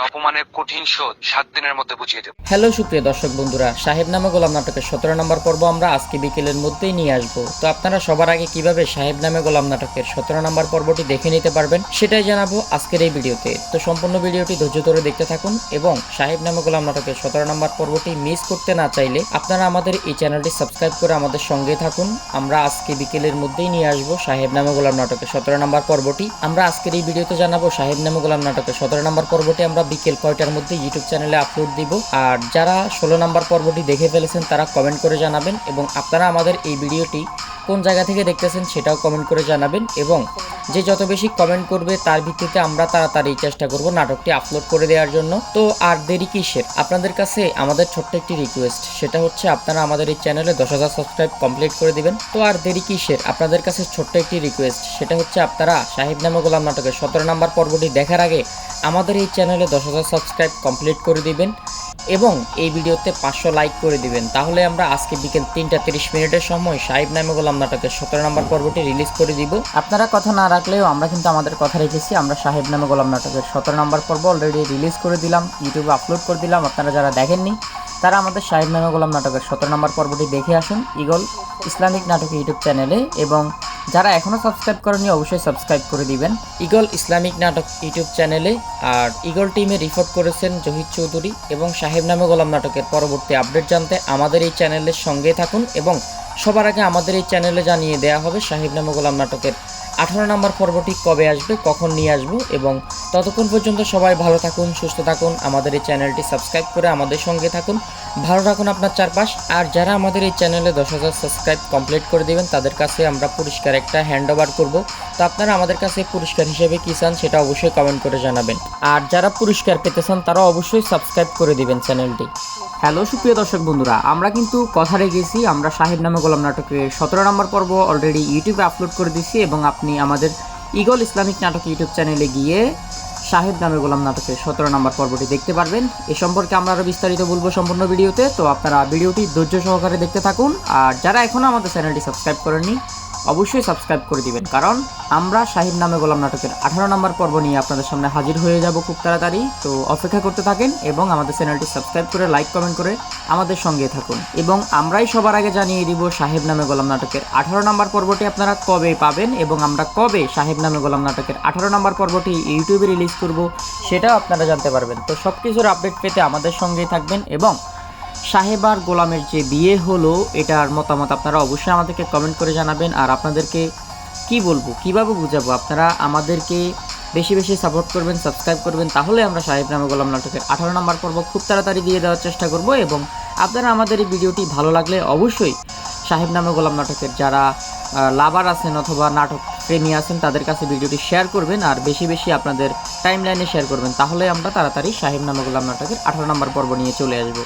অপমানের কঠিন শোধ 7 দিনের মধ্যে বুঝিয়ে দেব। হ্যালো সুপ্রিয় দর্শক বন্ধুরা, সাহেব নামে গোলাম নাটকের 17 নম্বর পর্ব আমরা আজকে বিকেলের মধ্যেই নিয়ে আসবো। তো আপনারা সবার আগে কিভাবে সাহেব নামে গোলাম নাটকের 17 নম্বর পর্বটি দেখে নিতে পারবেন সেটাই জানাবো আজকের এই ভিডিওতে। তো সম্পূর্ণ ভিডিওটি ধৈর্য ধরে দেখতে থাকুন এবং সাহেব নামে গোলাম নাটকের 17 নম্বর পর্বটি মিস করতে না চাইলে আপনারা আমাদের এই চ্যানেলটি সাবস্ক্রাইব করে আমাদের সঙ্গে থাকুন। আমরা আজকে বিকেলের মধ্যেই নিয়ে আসবো সাহেব নামে গোলাম নাটকের 17 নম্বর পর্বটি। আমরা আজকের এই ভিডিওতে জানাবো সাহেব নামে গোলাম নাটকের 17 নম্বর পর্বটি আমরা বিকেল কয়টার মধ্যে ইউটিউব চ্যানেলে আপলোড দিব। আর যারা 16 নম্বর পর্বটি দেখে ফেলেছেন তারা কমেন্ট করে জানাবেন এবং আপনারা আমাদের এই ভিডিওটি কোন জায়গা থেকে দেখতেছেন সেটাও কমেন্ট করে জানাবেন এবং যে যত বেশি কমেন্ট করবে তার ভিত্তিতে আমরা তাড়াতাড়ি চেষ্টা করব নাটকটি আপলোড করে দেওয়ার জন্য। তো আর দেরি কিসের, আপনাদের কাছে আমাদের ছোট্ট একটি রিকোয়েস্ট, সেটা হচ্ছে আপনারা আমাদের এই চ্যানেলে 10,000 সাবস্ক্রাইব কমপ্লিট করে দিবেন। তো আর দেরি কিসের, আপনাদের কাছে ছোট্ট একটি রিকোয়েস্ট, সেটা হচ্ছে আপনারা সাহেব নামে গোলাম নাটকের 17 নম্বর পর্বটি দেখার আগে আমাদের এই চ্যানেলে 10,000 সাবস্ক্রাইব কমপ্লিট করে দিবেন এবং এই ভিডিওতে 500 লাইক করে দিবেন। তাহলে আমরা আজকে বিকেল 3টা 30 মিনিটের সময় সাহেব নামে গোলাম নাটকের 17 নম্বর পর্বটি রিলিজ করে দিব। আপনারা কথা না রাখলেও আমরা কিন্তু আমাদের কথা রেখেছি। আমরা সাহেব নামে গোলাম নাটকের 17 নম্বর পর্ব অলরেডি রিলিজ করে দিলাম, ইউটিউবে আপলোড করে দিলাম। আপনারা যারা দেখেননি তারা আমাদের সাহেব নামে গোলাম নাটকের 17 নম্বর পর্বটি দেখে আসুন ইগল ইসলামিক নাটক ইউটিউব চ্যানেলে এবং যারা এখনও সাবস্ক্রাইব করেনি অবশ্যই সাবস্ক্রাইব করে দিবেন ইগল ইসলামিক নাটক ইউটিউব চ্যানেলে। আর ইগল টিমে রিপোর্ট করেছেন জহির চৌধুরী এবং সাহেব নামে গোলাম নাটকের পরবর্তী আপডেট জানতে আমাদের এই চ্যানেলের সঙ্গে থাকুন এবং সবার আগে আমাদের এই চ্যানেলে জানিয়ে দেওয়া হবে সাহেব নামে গোলাম নাটকের 18 নম্বর পর্বটি কবে আসবে, কখন নিয়ে আসবো। এবং ততক্ষণ পর্যন্ত সবাই ভালো থাকুন, সুস্থ থাকুন, আমাদের এই চ্যানেলটি সাবস্ক্রাইব করে আমাদের সঙ্গে থাকুন, ভালো রাখুন আপনার চারপাশ। আর যারা আমাদের এই চ্যানেলে 10,000 সাবস্ক্রাইব কমপ্লিট করে দেবেন তাদের কাছে আমরা পুরস্কার একটা হ্যান্ড ওভার করবো। তো আপনারা আমাদের কাছে পুরস্কার হিসেবে কী চান সেটা অবশ্যই কমেন্ট করে জানাবেন। আর যারা পুরস্কার পেতে চান তারা অবশ্যই সাবস্ক্রাইব করে দিবেন চ্যানেলটি। হ্যালো সুপ্রিয় দর্শক বন্ধুরা, আমরা কিন্তু কথা রেখেছি, আমরা সাহেব নামে গোলাম নাটকের 17 নম্বর পর্ব অলরেডি ইউটিউবে আপলোড করে দিচ্ছি এবং আপনি আমাদের ইগল ইসলামিক নাটক ইউটিউব চ্যানেলে গিয়ে সাহেব নামে গোলাম নাটকের 17 নম্বর পর্বটি দেখতে পারবেন। এ সম্পর্কে আমরা আরও বিস্তারিত বলবো সম্পূর্ণ ভিডিওতে। তো আপনারা ভিডিওটি ধৈর্য সহকারে দেখতে থাকুন। আর যারা এখনও আমাদের চ্যানেলটি সাবস্ক্রাইব করেননি অবশ্যই সাবস্ক্রাইব করে দিবেন, কারণ আমরা সাহেব নামে গোলাম নাটকের 18 নম্বর পর্ব নিয়ে আপনাদের সামনে হাজির হয়ে যাব খুব তাড়াতাড়ি। তো অপেক্ষা করতে থাকেন এবং আমাদের চ্যানেলটি সাবস্ক্রাইব করে লাইক কমেন্ট করে আমাদের সঙ্গে থাকুন এবং আমরাই সবার আগে জানিয়ে দিব সাহেব নামে গোলাম নাটকের 18 নম্বর পর্বটি আপনারা কবে পাবেন এবং আমরা কবে সাহেব নামে গোলাম নাটকের 18 নম্বর পর্বটি ইউটিউবে রিলিজ করব সেটাও আপনারা জানতে পারবেন। তো সব কিছুর আপডেট পেতে আমাদের সঙ্গেই থাকবেন এবং সাহেব আর গোলামের যে বিয়ে হলো এটার মতামত আপনারা অবশ্যই আমাদেরকে কমেন্ট করে জানাবেন। আর আপনাদেরকে কি বলবো, কিভাবে বুঝাবো, আপনারা আমাদেরকে বেশি বেশি সাপোর্ট করবেন, সাবস্ক্রাইব করবেন, তাহলে আমরা সাহেব নামে গোলাম নাটকের 18 নম্বর পর্ব খুব তাড়াতাড়ি দিয়ে দেওয়ার চেষ্টা করব। এবং আপনারা আমাদের এই ভিডিওটি ভালো লাগলে অবশ্যই সাহেব নামে গোলাম নাটকের যারা লাভার আছেন অথবা নাটক প্রেমী আছেন তাদের কাছে ভিডিওটি শেয়ার করবেন আর বেশি বেশি আপনাদের টাইমলাইনে শেয়ার করবেন, তাহলে আমরা তাড়াতাড়ি সাহেব নামে গোলাম নাটকের 18 নম্বর পর্ব নিয়ে চলে আসবো।